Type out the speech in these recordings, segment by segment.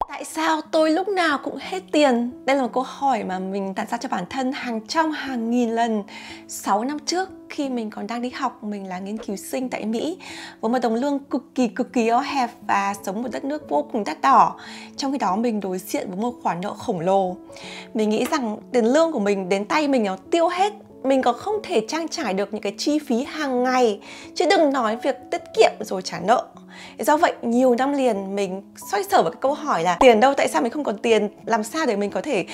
Tại sao tôi lúc nào cũng hết tiền? Đây là một câu hỏi mà mình đặt ra cho bản thân hàng trăm hàng nghìn lần. 6 năm trước khi mình còn đang đi học, mình là nghiên cứu sinh tại Mỹ với một đồng lương cực kỳ eo hẹp và sống một đất nước vô cùng đắt đỏ. Trong khi đó mình đối diện với một khoản nợ khổng lồ. Mình nghĩ rằng tiền lương của mình đến tay mình nó tiêu hết, mình còn không thể trang trải được những cái chi phí hàng ngày, chứ đừng nói việc tiết kiệm rồi trả nợ. Do vậy nhiều năm liền mình xoay sở vào cái câu hỏi là tiền đâu, tại sao mình không còn tiền, làm sao để mình có thể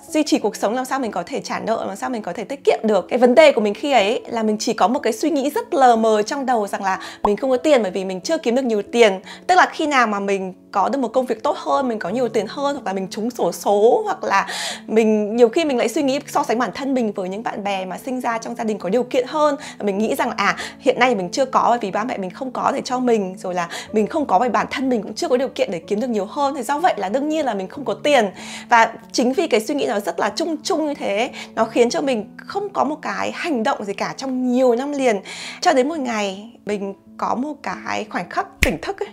duy trì cuộc sống, làm sao mình có thể trả nợ, làm sao mình có thể tiết kiệm được. Cái vấn đề của mình khi ấy là mình chỉ có một cái suy nghĩ rất lờ mờ trong đầu rằng là mình không có tiền bởi vì mình chưa kiếm được nhiều tiền. Tức là khi nào mà mình có được một công việc tốt hơn, mình có nhiều tiền hơn, hoặc là mình trúng xổ số, hoặc là mình nhiều khi mình lại suy nghĩ so sánh bản thân mình với những bạn bè mà sinh ra trong gia đình có điều kiện hơn. Mình nghĩ rằng hiện nay mình chưa có bởi vì ba mẹ mình không có để cho mình, rồi là mình không có bởi bản thân mình cũng chưa có điều kiện để kiếm được nhiều hơn, thì do vậy là đương nhiên là mình không có tiền. Và chính vì cái suy nghĩ nó rất là chung như thế, nó khiến cho mình không có một cái hành động gì cả trong nhiều năm liền, cho đến một ngày mình có một cái khoảnh khắc tỉnh thức ấy.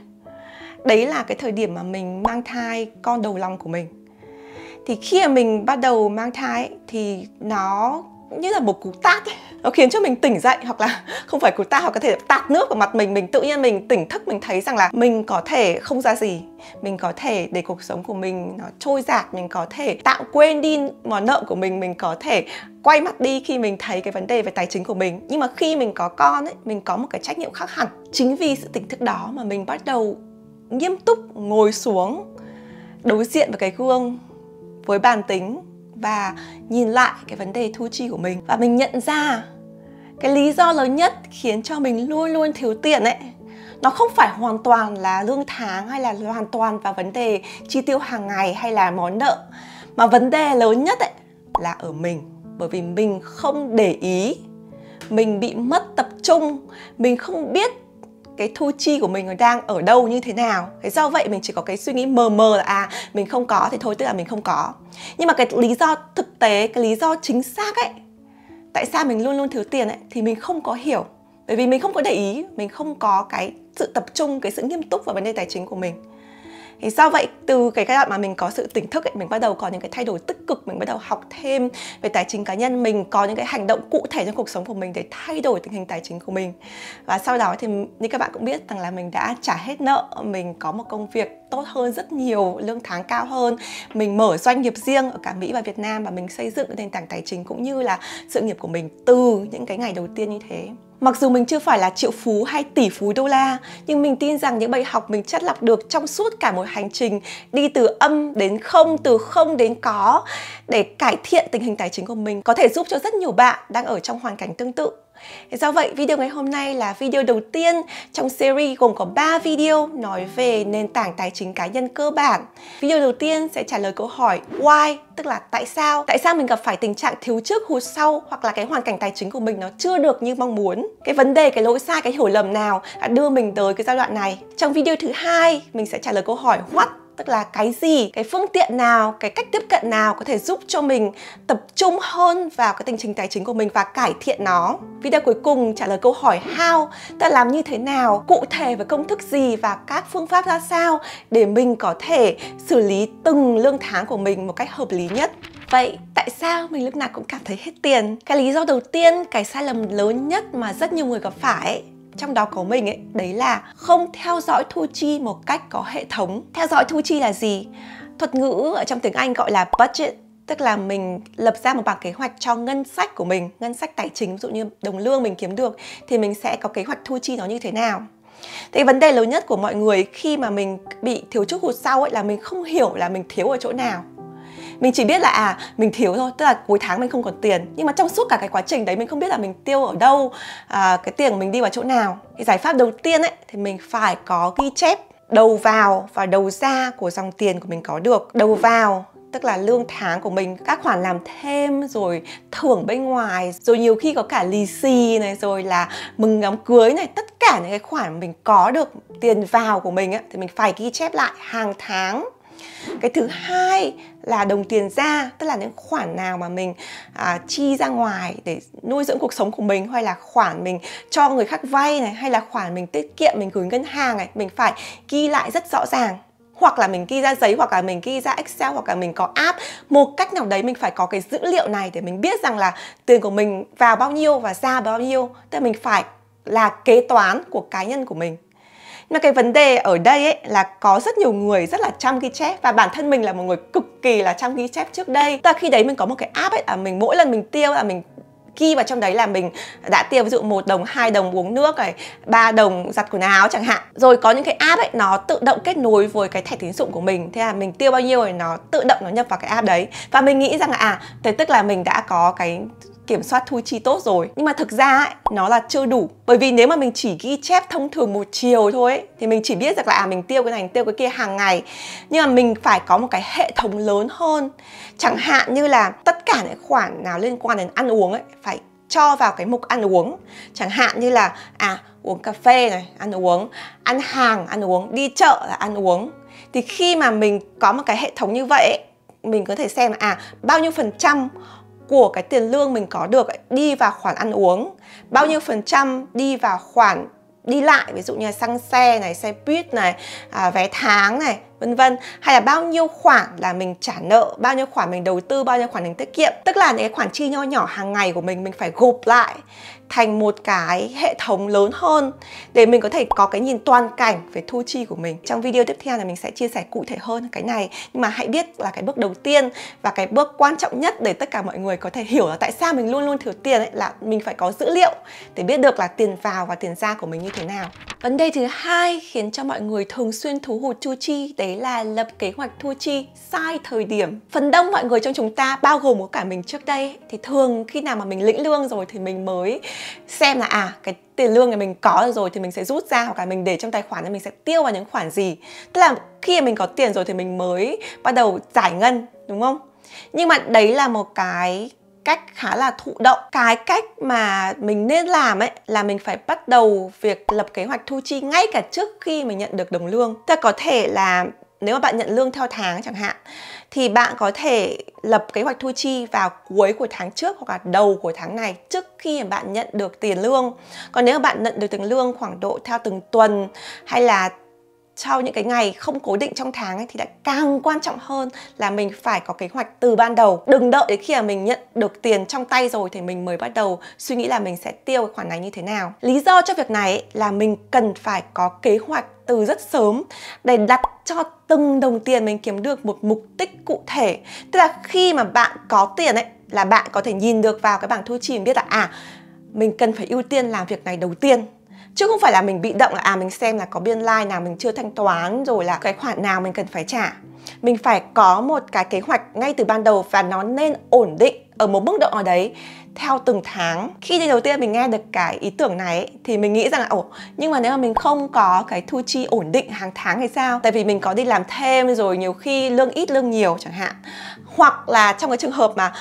Đấy là cái thời điểm mà mình mang thai con đầu lòng của mình. Thì khi mà mình bắt đầu mang thai ấy, thì nó như là một cú tát ấy. Nó khiến cho mình tỉnh dậy, hoặc là không phải cú tát, hoặc có thể tạt nước vào mặt mình tự nhiên mình tỉnh thức, mình thấy rằng là mình có thể không ra gì, mình có thể để cuộc sống của mình nó trôi dạt, mình có thể tạm quên đi món nợ của mình có thể quay mặt đi khi mình thấy cái vấn đề về tài chính của mình. Nhưng mà khi mình có con ấy, mình có một cái trách nhiệm khác hẳn. Chính vì sự tỉnh thức đó mà mình bắt đầu nghiêm túc ngồi xuống, đối diện với cái gương với bàn tính và nhìn lại cái vấn đề thu chi của mình. Và mình nhận ra cái lý do lớn nhất khiến cho mình luôn luôn thiếu tiền ấy, nó không phải hoàn toàn là lương tháng hay là hoàn toàn vào vấn đề chi tiêu hàng ngày hay là món nợ, mà vấn đề lớn nhất ấy là ở mình. Bởi vì mình không để ý, mình bị mất tập trung, mình không biết cái thu chi của mình đang ở đâu như thế nào. Thế do vậy mình chỉ có cái suy nghĩ mờ mờ là mình không có thì thôi, tức là mình không có. Nhưng mà cái lý do thực tế, cái lý do chính xác ấy, tại sao mình luôn luôn thiếu tiền ấy, thì mình không có hiểu. Bởi vì mình không có để ý, mình không có cái sự tập trung, cái sự nghiêm túc vào vấn đề tài chính của mình. Thì do vậy từ cái giai đoạn mà mình có sự tỉnh thức ấy, mình bắt đầu có những cái thay đổi tích cực, mình bắt đầu học thêm về tài chính cá nhân, mình có những cái hành động cụ thể trong cuộc sống của mình để thay đổi tình hình tài chính của mình. Và sau đó thì như các bạn cũng biết rằng là mình đã trả hết nợ, mình có một công việc tốt hơn rất nhiều, lương tháng cao hơn, mình mở doanh nghiệp riêng ở cả Mỹ và Việt Nam, và mình xây dựng nền tảng tài chính cũng như là sự nghiệp của mình từ những cái ngày đầu tiên như thế. Mặc dù mình chưa phải là triệu phú hay tỷ phú đô la, nhưng mình tin rằng những bài học mình chắt lọc được trong suốt cả một hành trình đi từ âm đến không, từ không đến có, để cải thiện tình hình tài chính của mình, có thể giúp cho rất nhiều bạn đang ở trong hoàn cảnh tương tự. Do vậy, video ngày hôm nay là video đầu tiên trong series gồm có 3 video nói về nền tảng tài chính cá nhân cơ bản. Video đầu tiên sẽ trả lời câu hỏi why, tức là tại sao mình gặp phải tình trạng thiếu trước hụt sau, hoặc là cái hoàn cảnh tài chính của mình nó chưa được như mong muốn. Cái vấn đề, cái lỗi sai, cái hiểu lầm nào đã đưa mình tới cái giai đoạn này. Trong video thứ hai, mình sẽ trả lời câu hỏi what, tức là cái gì, cái phương tiện nào, cái cách tiếp cận nào có thể giúp cho mình tập trung hơn vào cái tình hình tài chính của mình và cải thiện nó. Video cuối cùng trả lời câu hỏi how, tức là làm như thế nào, cụ thể với công thức gì và các phương pháp ra sao để mình có thể xử lý từng lương tháng của mình một cách hợp lý nhất. Vậy tại sao mình lúc nào cũng cảm thấy hết tiền? Cái lý do đầu tiên, cái sai lầm lớn nhất mà rất nhiều người gặp phải ấy, trong đó có mình ấy, đấy là không theo dõi thu chi một cách có hệ thống. Theo dõi thu chi là gì? Thuật ngữ ở trong tiếng Anh gọi là budget, tức là mình lập ra một bảng kế hoạch cho ngân sách của mình, ngân sách tài chính, ví dụ như đồng lương mình kiếm được thì mình sẽ có kế hoạch thu chi nó như thế nào. Thì vấn đề lớn nhất của mọi người khi mà mình bị thiếu trước hụt sau ấy là mình không hiểu là mình thiếu ở chỗ nào. Mình chỉ biết là mình thiếu thôi, tức là cuối tháng mình không còn tiền. Nhưng mà trong suốt cả cái quá trình đấy mình không biết là mình tiêu ở đâu, cái tiền của mình đi vào chỗ nào. Thì giải pháp đầu tiên ấy thì mình phải có ghi chép đầu vào và đầu ra của dòng tiền của mình có được. Đầu vào tức là lương tháng của mình, các khoản làm thêm, rồi thưởng bên ngoài, rồi nhiều khi có cả lì xì này, rồi là mừng đám cưới này, tất cả những cái khoản mình có được tiền vào của mình ấy, thì mình phải ghi chép lại hàng tháng. Cái thứ hai là đồng tiền ra, tức là những khoản nào mà mình chi ra ngoài để nuôi dưỡng cuộc sống của mình, hay là khoản mình cho người khác vay này, hay là khoản mình tiết kiệm, mình gửi ngân hàng này, mình phải ghi lại rất rõ ràng. hoặc là mình ghi ra giấy, hoặc là mình ghi ra Excel, hoặc là mình có app. Một cách nào đấy mình phải có cái dữ liệu này để mình biết rằng là tiền của mình vào bao nhiêu và ra bao nhiêu. Tức là mình phải là kế toán của cá nhân của mình. Nhưng mà cái vấn đề ở đây ấy là có rất nhiều người rất là chăm ghi chép, và bản thân mình là một người cực kỳ là chăm ghi chép trước đây. Tức là khi đấy mình có một cái app ấy, là mình mỗi lần mình tiêu là mình ghi vào trong đấy là mình đã tiêu ví dụ 1 đồng, 2 đồng uống nước này, 3 đồng giặt quần áo chẳng hạn. Rồi có những cái app ấy nó tự động kết nối với cái thẻ tín dụng của mình. Thế là mình tiêu bao nhiêu rồi nó tự động nó nhập vào cái app đấy. Và mình nghĩ rằng là thế tức là mình đã có cái kiểm soát thu chi tốt rồi. Nhưng mà thực ra ấy, nó là chưa đủ. Bởi vì nếu mà mình chỉ ghi chép thông thường một chiều thôi ấy, thì mình chỉ biết rằng là mình tiêu cái này, tiêu cái kia hàng ngày. Nhưng mà mình phải có một cái hệ thống lớn hơn. Chẳng hạn như là tất cả những khoản nào liên quan đến ăn uống ấy phải cho vào cái mục ăn uống. Chẳng hạn như là uống cà phê này, ăn uống, ăn hàng, ăn uống, đi chợ là ăn uống. Thì khi mà mình có một cái hệ thống như vậy ấy, mình có thể xem là bao nhiêu % của cái tiền lương mình có được ấy, đi vào khoản ăn uống, bao nhiêu % đi vào khoản đi lại, ví dụ như là xăng xe này, xe buýt này, vé tháng này, vân vân. Hay là bao nhiêu khoản là mình trả nợ, bao nhiêu khoản mình đầu tư, bao nhiêu khoản mình tiết kiệm. Tức là những cái khoản chi nho nhỏ hàng ngày của mình phải gộp lại thành một cái hệ thống lớn hơn để mình có thể có cái nhìn toàn cảnh về thu chi của mình. Trong video tiếp theo là mình sẽ chia sẻ cụ thể hơn cái này. Nhưng mà hãy biết là cái bước đầu tiên và cái bước quan trọng nhất để tất cả mọi người có thể hiểu là tại sao mình luôn luôn thiếu tiền ấy, là mình phải có dữ liệu để biết được là tiền vào và tiền ra của mình như thế nào. Vấn đề thứ hai khiến cho mọi người thường xuyên thú hụt thu chi đấy là lập kế hoạch thu chi sai thời điểm. Phần đông mọi người trong chúng ta, bao gồm có cả mình trước đây, thì thường khi nào mà mình lĩnh lương rồi thì mình mới xem là cái tiền lương này mình có rồi thì mình sẽ rút ra, hoặc là mình để trong tài khoản thì mình sẽ tiêu vào những khoản gì. Tức là khi mà mình có tiền rồi thì mình mới bắt đầu giải ngân, đúng không? Nhưng mà đấy là một cái cách khá là thụ động. Cái cách mà mình nên làm ấy là mình phải bắt đầu việc lập kế hoạch thu chi ngay cả trước khi mình nhận được đồng lương. Tức là có thể là nếu mà bạn nhận lương theo tháng chẳng hạn, thì bạn có thể lập kế hoạch thu chi vào cuối của tháng trước hoặc là đầu của tháng này, trước khi mà bạn nhận được tiền lương. Còn nếu mà bạn nhận được tiền lương khoảng độ theo từng tuần hay là sau những cái ngày không cố định trong tháng ấy, thì lại càng quan trọng hơn là mình phải có kế hoạch từ ban đầu. Đừng đợi đến khi mà mình nhận được tiền trong tay rồi thì mình mới bắt đầu suy nghĩ là mình sẽ tiêu cái khoản này như thế nào. Lý do cho việc này ấy, là mình cần phải có kế hoạch từ rất sớm để đặt cho từng đồng tiền mình kiếm được một mục đích cụ thể. Tức là khi mà bạn có tiền ấy, là bạn có thể nhìn được vào cái bảng thu chi, mình biết là mình cần phải ưu tiên làm việc này đầu tiên. Chứ không phải là mình bị động là mình xem là có biên lai nào mình chưa thanh toán, rồi là cái khoản nào mình cần phải trả. Mình phải có một cái kế hoạch ngay từ ban đầu và nó nên ổn định ở một mức độ nào đấy theo từng tháng. Khi lần đầu tiên mình nghe được cái ý tưởng này ấy, thì mình nghĩ rằng là nhưng mà nếu mà mình không có cái thu chi ổn định hàng tháng thì sao? Tại vì mình có đi làm thêm rồi nhiều khi lương ít lương nhiều chẳng hạn. Hoặc là trong cái trường hợp mà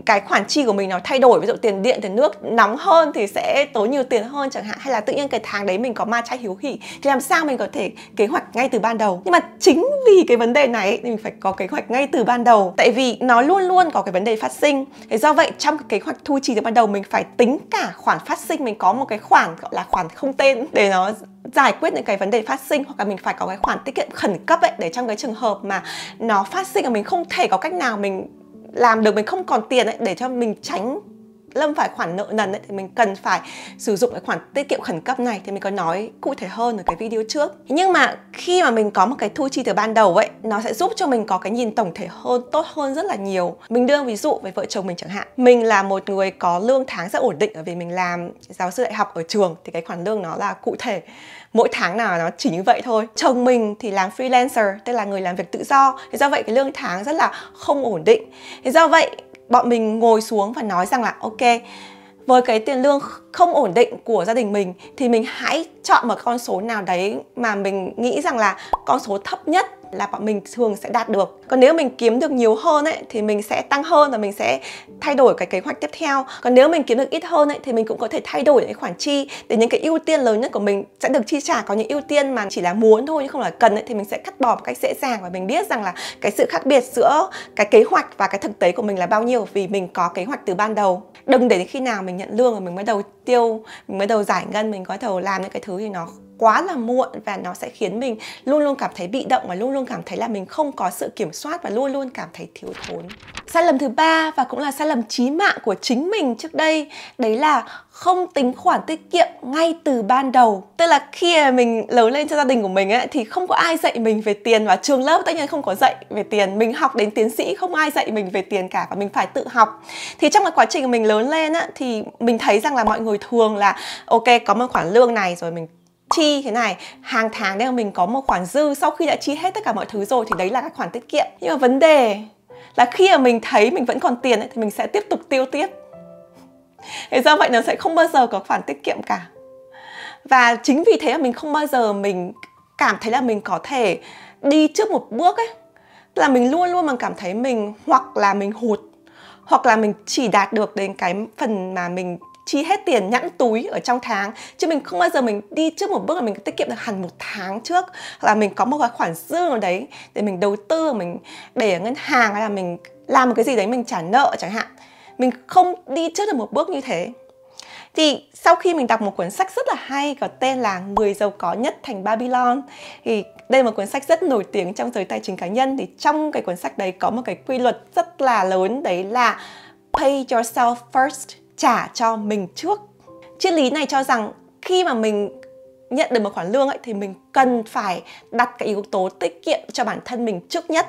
cái khoản chi của mình nó thay đổi, ví dụ tiền điện, tiền nước nóng hơn thì sẽ tốn nhiều tiền hơn chẳng hạn. Hay là tự nhiên cái tháng đấy mình có ma chay hiếu hỉ, thì làm sao mình có thể kế hoạch ngay từ ban đầu. Nhưng mà chính vì cái vấn đề này ấy, thì mình phải có kế hoạch ngay từ ban đầu. Tại vì nó luôn luôn có cái vấn đề phát sinh. Thế do vậy trong cái kế hoạch thu chi từ ban đầu mình phải tính cả khoản phát sinh. Mình có một cái khoản gọi là khoản không tên để nó giải quyết những cái vấn đề phát sinh. Hoặc là mình phải có cái khoản tiết kiệm khẩn cấp ấy, để trong cái trường hợp mà nó phát sinh và mình không thể có cách nào mình làm được, mình không còn tiền ấy, để cho mình tránh lâm phải khoản nợ nần ấy, thì mình cần phải sử dụng cái khoản tiết kiệm khẩn cấp này. Thì mình có nói cụ thể hơn ở cái video trước. Nhưng mà khi mà mình có một cái thu chi từ ban đầu ấy, nó sẽ giúp cho mình có cái nhìn tổng thể hơn, tốt hơn rất là nhiều. Mình đưa ví dụ với vợ chồng mình chẳng hạn. Mình là một người có lương tháng rất ổn định, bởi vì mình làm giáo sư đại học ở trường, thì cái khoản lương nó là cụ thể, mỗi tháng nào nó chỉ như vậy thôi. Chồng mình thì làm freelancer, tức là người làm việc tự do, thì do vậy cái lương tháng rất là không ổn định. Thì do vậy bọn mình ngồi xuống và nói rằng là ok, với cái tiền lương không ổn định của gia đình mình thì mình hãy chọn một con số nào đấy mà mình nghĩ rằng là con số thấp nhất là bọn mình thường sẽ đạt được. Còn nếu mình kiếm được nhiều hơn ấy, thì mình sẽ tăng hơn và mình sẽ thay đổi cái kế hoạch tiếp theo. Còn nếu mình kiếm được ít hơn ấy, thì mình cũng có thể thay đổi những cái khoản chi để những cái ưu tiên lớn nhất của mình sẽ được chi trả. Có những ưu tiên mà chỉ là muốn thôi nhưng không là cần ấy, thì mình sẽ cắt bỏ một cách dễ dàng. Và mình biết rằng là cái sự khác biệt giữa cái kế hoạch và cái thực tế của mình là bao nhiêu, vì mình có kế hoạch từ ban đầu. Đừng để đến khi nào mình nhận lương rồi mình bắt đầu tiêu, mình bắt đầu giải ngân, mình bắt đầu làm những cái thứ thì nó quá là muộn và nó sẽ khiến mình luôn luôn cảm thấy bị động và luôn luôn cảm thấy là mình không có sự kiểm soát và luôn luôn cảm thấy thiếu thốn. Sai lầm thứ ba và cũng là sai lầm chí mạng của chính mình trước đây, đấy là không tính khoản tiết kiệm ngay từ ban đầu. Tức là khi mình lớn lên trong gia đình của mình ấy, thì không có ai dạy mình về tiền, và trường lớp tất nhiên không có dạy về tiền. Mình học đến tiến sĩ không ai dạy mình về tiền cả, và mình phải tự học. Thì trong cái quá trình của mình lớn lên ấy, thì mình thấy rằng là mọi người thường là ok, có một khoản lương này rồi mình chi thế này, hàng tháng đấy là mình có một khoản dư, sau khi đã chi hết tất cả mọi thứ rồi thì đấy là các khoản tiết kiệm. Nhưng mà vấn đề là khi mà mình thấy mình vẫn còn tiền ấy, thì mình sẽ tiếp tục tiêu tiếp. Thế do vậy nó sẽ không bao giờ có khoản tiết kiệm cả. Và chính vì thế mà mình không bao giờ mình cảm thấy là mình có thể đi trước một bước ấy. Tức là mình luôn luôn mà cảm thấy mình hoặc là mình hụt, hoặc là mình chỉ đạt được đến cái phần mà mình chi hết tiền nhẵn túi ở trong tháng, chứ mình không bao giờ mình đi trước một bước là mình tiết kiệm được hẳn một tháng trước, hoặc là mình có một cái khoản dư nào đấy để mình đầu tư, mình để ở ngân hàng, hay là mình làm một cái gì đấy mình trả nợ chẳng hạn. Mình không đi trước được một bước như thế. Thì sau khi mình đọc một cuốn sách rất là hay có tên là Người giàu có nhất thành Babylon, thì đây là một cuốn sách rất nổi tiếng trong giới tài chính cá nhân. Thì trong cái cuốn sách đấy có một cái quy luật rất là lớn, đấy là pay yourself first, trả cho mình trước. Triết lý này cho rằng khi mà mình nhận được một khoản lương ấy, thì mình cần phải đặt cái yếu tố tiết kiệm cho bản thân mình trước nhất.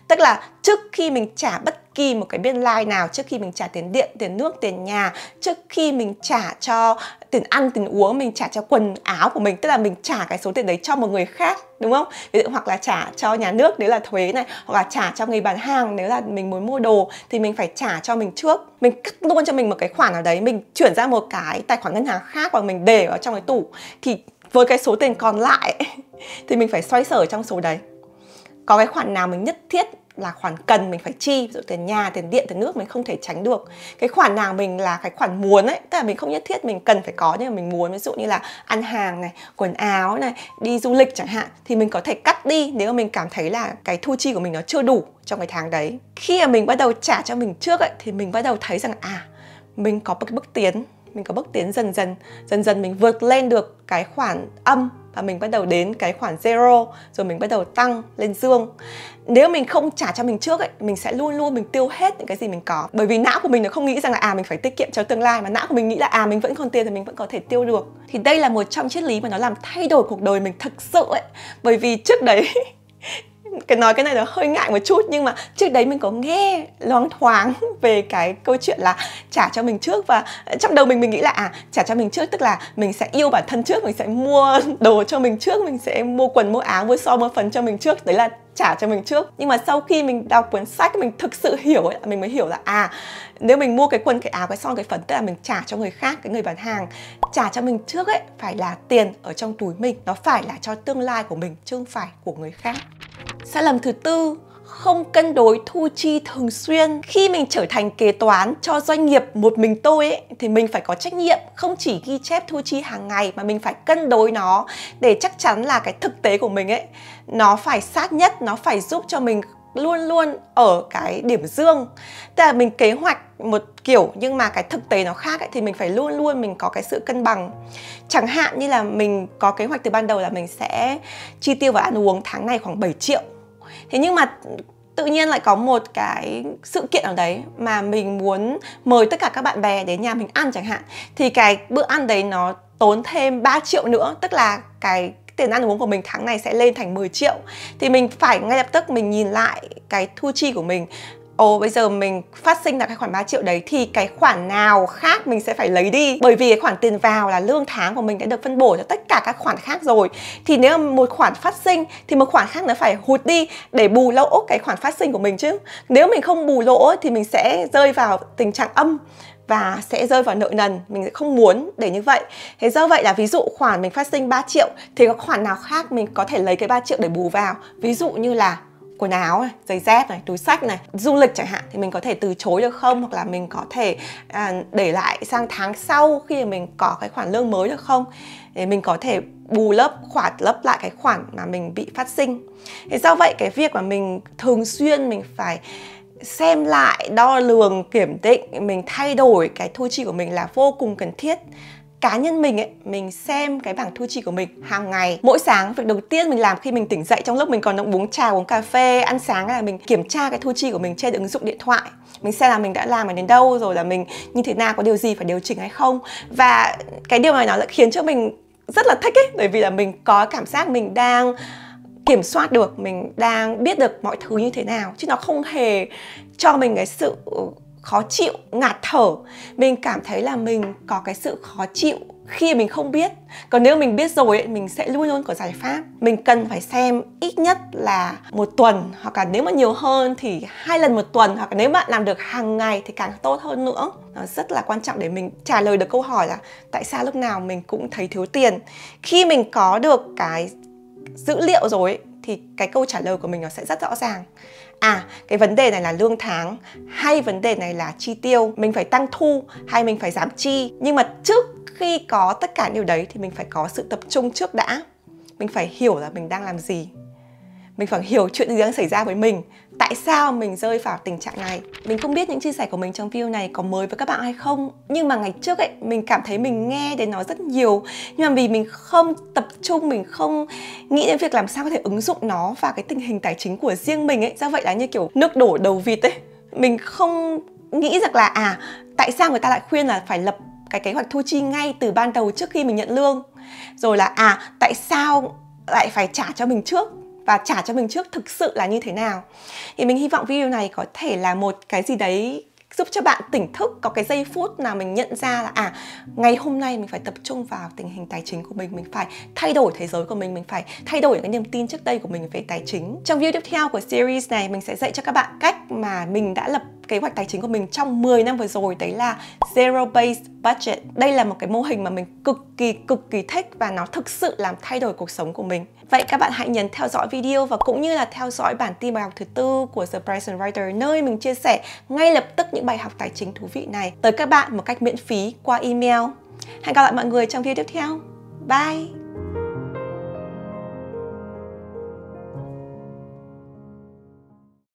Tức là trước khi mình trả bất kỳ một cái biên lai nào, trước khi mình trả tiền điện, tiền nước, tiền nhà, trước khi mình trả cho tiền ăn, tiền uống, mình trả cho quần áo của mình, tức là mình trả cái số tiền đấy cho một người khác, đúng không? Ví dụ hoặc là trả cho nhà nước nếu là thuế này, hoặc là trả cho người bán hàng nếu là mình muốn mua đồ, thì mình phải trả cho mình trước. Mình cắt luôn cho mình một cái khoản nào đấy, mình chuyển ra một cái tài khoản ngân hàng khác, hoặc mình để ở trong cái tủ. Thì với cái số tiền còn lại thì mình phải xoay sở trong số đấy. Có cái khoản nào mình nhất thiết là khoản cần mình phải chi, ví dụ tiền nhà, tiền điện, tiền nước mình không thể tránh được. Cái khoản nào mình là cái khoản muốn ấy, tức là mình không nhất thiết mình cần phải có, nhưng mà mình muốn, ví dụ như là ăn hàng này, quần áo này, đi du lịch chẳng hạn, thì mình có thể cắt đi nếu mà mình cảm thấy là cái thu chi của mình nó chưa đủ trong cái tháng đấy. Khi mà mình bắt đầu trả cho mình trước ấy, thì mình bắt đầu thấy rằng mình có một cái bước tiến, mình có bước tiến dần dần mình vượt lên được cái khoản âm, và mình bắt đầu đến cái khoản zero, rồi mình bắt đầu tăng lên dương. Nếu mình không trả cho mình trước ấy, mình sẽ luôn luôn mình tiêu hết những cái gì mình có. Bởi vì não của mình nó không nghĩ rằng là mình phải tiết kiệm cho tương lai, mà não của mình nghĩ là mình vẫn còn tiền thì mình vẫn có thể tiêu được. Thì đây là một trong triết lý mà nó làm thay đổi cuộc đời mình thực sự ấy. Bởi vì trước đấy nói cái này nó hơi ngại một chút, nhưng mà trước đấy mình có nghe loáng thoáng về cái câu chuyện là trả cho mình trước, và trong đầu mình nghĩ là trả cho mình trước tức là mình sẽ yêu bản thân trước, mình sẽ mua đồ cho mình trước, mình sẽ mua quần, mua áo, mua son, mua phấn cho mình trước, đấy là trả cho mình trước. Nhưng mà sau khi mình đọc cuốn sách, mình thực sự hiểu ấy, mình mới hiểu là nếu mình mua cái quần, cái áo, cái son, cái phấn, tức là mình trả cho người khác, cái người bán hàng. Trả cho mình trước ấy phải là tiền ở trong túi mình, nó phải là cho tương lai của mình chứ không phải của người khác. Sai lầm thứ tư, không cân đối thu chi thường xuyên. Khi mình trở thành kế toán cho doanh nghiệp một mình tôi ấy, thì mình phải có trách nhiệm không chỉ ghi chép thu chi hàng ngày, mà mình phải cân đối nó để chắc chắn là cái thực tế của mình ấy nó phải sát nhất, nó phải giúp cho mình luôn luôn ở cái điểm dương. Tức là mình kế hoạch một kiểu nhưng mà cái thực tế nó khác ấy, thì mình phải luôn luôn mình có cái sự cân bằng. Chẳng hạn như là mình có kế hoạch từ ban đầu là mình sẽ chi tiêu vào ăn uống tháng này khoảng 7 triệu. Thế nhưng mà tự nhiên lại có một cái sự kiện nào đấy mà mình muốn mời tất cả các bạn bè đến nhà mình ăn chẳng hạn, thì cái bữa ăn đấy nó tốn thêm 3 triệu nữa, tức là cái tiền ăn uống của mình tháng này sẽ lên thành 10 triệu. Thì mình phải ngay lập tức mình nhìn lại cái thu chi của mình. Bây giờ mình phát sinh là cái khoản 3 triệu đấy, thì cái khoản nào khác mình sẽ phải lấy đi. Bởi vì cái khoản tiền vào là lương tháng của mình đã được phân bổ cho tất cả các khoản khác rồi. Thì nếu mà một khoản phát sinh thì một khoản khác nó phải hụt đi để bù lỗ cái khoản phát sinh của mình chứ. Nếu mình không bù lỗ thì mình sẽ rơi vào tình trạng âm và sẽ rơi vào nợ nần. Mình sẽ không muốn để như vậy. Thế do vậy là ví dụ khoản mình phát sinh 3 triệu thì có khoản nào khác mình có thể lấy cái 3 triệu để bù vào. Ví dụ như là quần áo này, giày dép này, túi xách này, du lịch chẳng hạn, thì mình có thể từ chối được không? Hoặc là mình có thể để lại sang tháng sau khi mình có cái khoản lương mới được không? Để mình có thể bù lấp lại cái khoản mà mình bị phát sinh. Thế do vậy cái việc mà mình thường xuyên mình phải xem lại, đo lường, kiểm định, mình thay đổi cái thu chi của mình là vô cùng cần thiết. cá nhân mình ấy, mình xem cái bảng thu chi của mình hàng ngày. Mỗi sáng, việc đầu tiên mình làm khi mình tỉnh dậy trong lúc mình còn đang uống trà, uống cà phê, ăn sáng là mình kiểm tra cái thu chi của mình trên ứng dụng điện thoại. Mình xem là mình đã làm đến đâu rồi, là mình như thế nào, có điều gì phải điều chỉnh hay không. Và cái điều này nó lại khiến cho mình rất là thích ấy, bởi vì là mình có cảm giác mình đang kiểm soát được, mình đang biết được mọi thứ như thế nào, chứ nó không hề cho mình cái sự khó chịu, ngạt thở. Mình cảm thấy là mình có cái sự khó chịu khi mình không biết. Còn nếu mình biết rồi ấy, mình sẽ luôn luôn có giải pháp. Mình cần phải xem ít nhất là 1 tuần, hoặc là nếu mà nhiều hơn thì 2 lần 1 tuần, hoặc là nếu bạn làm được hàng ngày thì càng tốt hơn nữa. Nó rất là quan trọng để mình trả lời được câu hỏi là tại sao lúc nào mình cũng thấy thiếu tiền. Khi mình có được cái dữ liệu rồi ấy, thì cái câu trả lời của mình nó sẽ rất rõ ràng. Cái vấn đề này là lương tháng, hay vấn đề này là chi tiêu, mình phải tăng thu hay mình phải giảm chi. Nhưng mà trước khi có tất cả điều đấy thì mình phải có sự tập trung trước đã. Mình phải hiểu là mình đang làm gì, mình phải hiểu chuyện gì đang xảy ra với mình, tại sao mình rơi vào tình trạng này. Mình không biết những chia sẻ của mình trong video này có mới với các bạn hay không, nhưng mà ngày trước ấy, mình cảm thấy mình nghe đến nó rất nhiều, nhưng mà vì mình không tập trung, mình không nghĩ đến việc làm sao có thể ứng dụng nó vào cái tình hình tài chính của riêng mình ấy. Do vậy là như kiểu nước đổ đầu vịt ấy. Mình không nghĩ rằng là tại sao người ta lại khuyên là phải lập cái kế hoạch thu chi ngay từ ban đầu trước khi mình nhận lương. Rồi là tại sao lại phải trả cho mình trước, và trả cho mình trước thực sự là như thế nào. Thì mình hy vọng video này có thể là một cái gì đấy giúp cho bạn tỉnh thức, có cái giây phút nào mình nhận ra là ngày hôm nay mình phải tập trung vào tình hình tài chính của mình phải thay đổi thế giới của mình phải thay đổi cái niềm tin trước đây của mình về tài chính. Trong video tiếp theo của series này, mình sẽ dạy cho các bạn cách mà mình đã lập kế hoạch tài chính của mình trong 10 năm vừa rồi, đấy là Zero Based Budget. Đây là một cái mô hình mà mình cực kỳ thích và nó thực sự làm thay đổi cuộc sống của mình. Vậy các bạn hãy nhấn theo dõi video và cũng như là theo dõi bản tin bài học thứ 4 của The Present Writer, nơi mình chia sẻ ngay lập tức những bài học tài chính thú vị này tới các bạn một cách miễn phí qua email. Hẹn gặp lại mọi người trong video tiếp theo. Bye!